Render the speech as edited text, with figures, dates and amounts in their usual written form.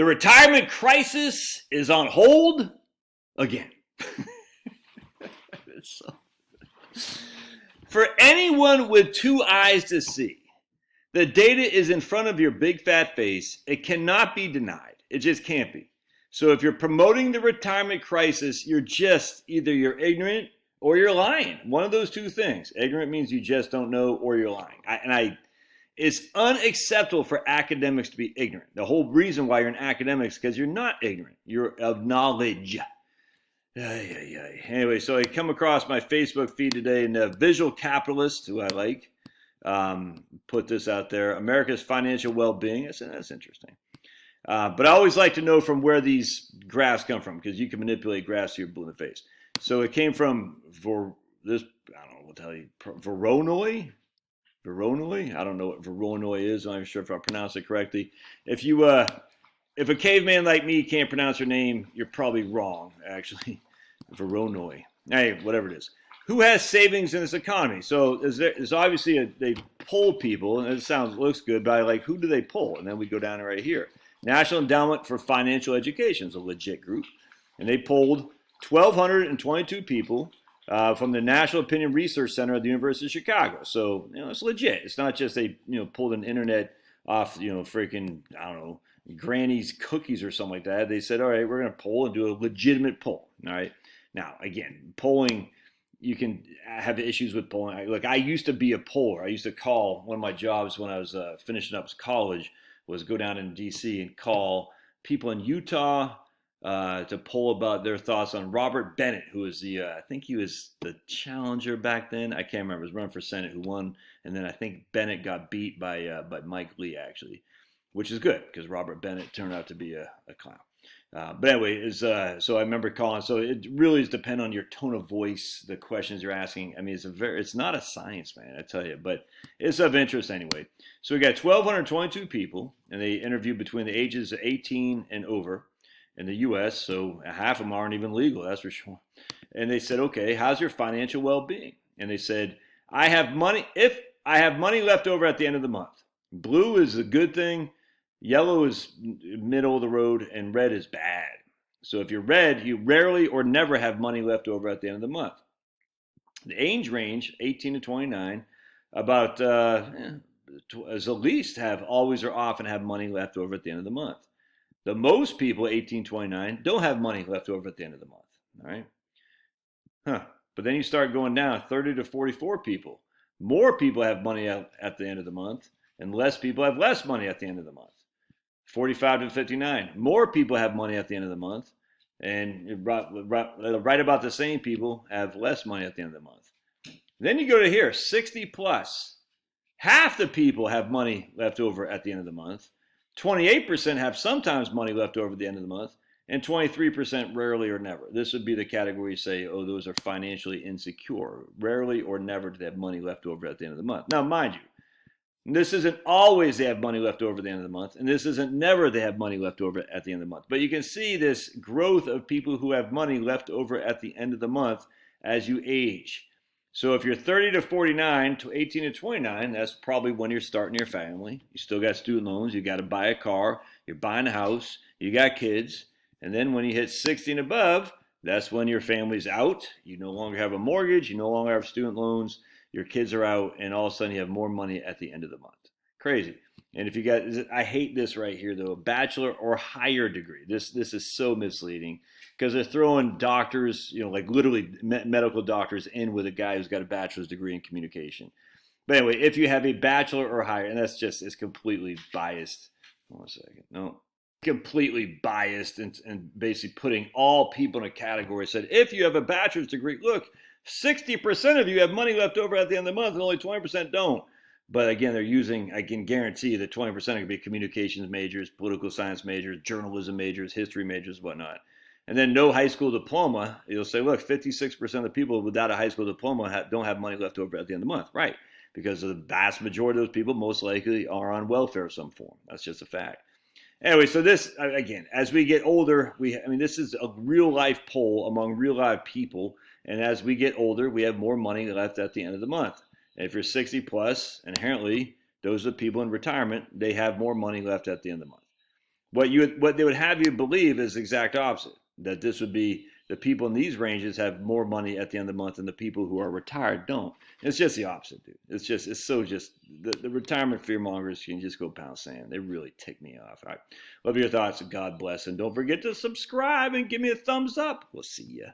The retirement crisis is on hold again. For anyone with two eyes to see, the data is in front of your big fat face. It cannot be denied. It just can't be. So if you're promoting the retirement crisis, you're ignorant or you're lying. One of those two things. Ignorant means you just don't know, or you're lying. It's unacceptable for academics to be ignorant. The whole reason why you're an academic is because you're not ignorant. You're of knowledge. Anyway, so I come across my Facebook feed today, and a visual capitalist who I like put this out there. America's financial well-being. I said, that's interesting. But I always like to know from where these graphs come from, because you can manipulate graphs to your blue in the face. So it came from I don't know what to tell you, Voronoi. I don't know what Voronoi is. I'm not sure if I pronounced it correctly. If a caveman like me can't pronounce your name, you're probably wrong, actually. Voronoi. Hey, whatever it is. Who has savings in this economy? So there's obviously they poll people, and it looks good, but who do they poll? And then we go down to right here. National Endowment for Financial Education is a legit group, and they polled 1,222 people from the National Opinion Research Center at the University of Chicago. So, it's legit. It's not just they, pulled an internet off, freaking, I don't know, Granny's cookies or something like that. They said, all right, we're going to poll and do a legitimate poll. All right. Now, again, polling, you can have issues with polling. I used to be a poller. I used to call, one of my jobs when I was finishing up college was go down in D.C. and call people in Utah, to poll about their thoughts on Robert Bennett, who was I think he was the challenger back then. I can't remember. He was running for Senate, who won, and then I think Bennett got beat by Mike Lee, actually, which is good because Robert Bennett turned out to be a clown. But anyway, so I remember calling. So it really is depend on your tone of voice, the questions you're asking. I mean, it's not a science, man, I tell you, but it's of interest anyway. So we got 1,222 people, and they interviewed between the ages of 18 and over in the U.S., so half of them aren't even legal, that's for sure. And they said, okay, how's your financial well-being? And they said, if I have money left over at the end of the month. Blue is a good thing, yellow is middle of the road, and red is bad. So if you're red, you rarely or never have money left over at the end of the month. The age range, 18 to 29, about as at least have always or often have money left over at the end of the month. The most people, 18-29, don't have money left over at the end of the month. All right? But then you start going down, 30 to 44 people. More people have money at the end of the month, and less people have less money at the end of the month. 45 to 59. More people have money at the end of the month, and right about the same people have less money at the end of the month. Then you go to here, 60 plus. Half the people have money left over at the end of the month. 28% have sometimes money left over at the end of the month, and 23% rarely or never. This would be the category you say, oh, those are financially insecure. Rarely or never do they have money left over at the end of the month. Now, mind you, this isn't always they have money left over at the end of the month, and this isn't never they have money left over at the end of the month. But you can see this growth of people who have money left over at the end of the month as you age. So if you're 30 to 49 to 18 to 29, that's probably when you're starting your family. You still got student loans. You got to buy a car. You're buying a house. You got kids. And then when you hit 60 and above, that's when your family's out. You no longer have a mortgage. You no longer have student loans. Your kids are out. And all of a sudden you have more money at the end of the month. Crazy. And if you got, I hate this right here though, a bachelor or higher degree. This is so misleading because they're throwing doctors, like literally medical doctors in with a guy who's got a bachelor's degree in communication. But anyway, if you have a bachelor or higher, and it's completely biased. Hold on a second. No, completely biased and basically putting all people in a category. Said, if you have a bachelor's degree, look, 60% of you have money left over at the end of the month and only 20% don't. But again, I can guarantee you that 20% are going to be communications majors, political science majors, journalism majors, history majors, whatnot. And then no high school diploma. You'll say, look, 56% of the people without a high school diploma don't have money left over at the end of the month. Right. Because the vast majority of those people most likely are on welfare of some form. That's just a fact. Anyway, so this, again, as we get older, this is a real life poll among real life people. And as we get older, we have more money left at the end of the month. And if you're 60 plus, inherently, those are the people in retirement, they have more money left at the end of the month. What they would have you believe is the exact opposite. That this would be the people in these ranges have more money at the end of the month than the people who are retired don't. It's just the opposite, dude. It's so just the retirement fear mongers can just go pound sand. They really tick me off. All right. Love your thoughts and God bless. And don't forget to subscribe and give me a thumbs up. We'll see ya.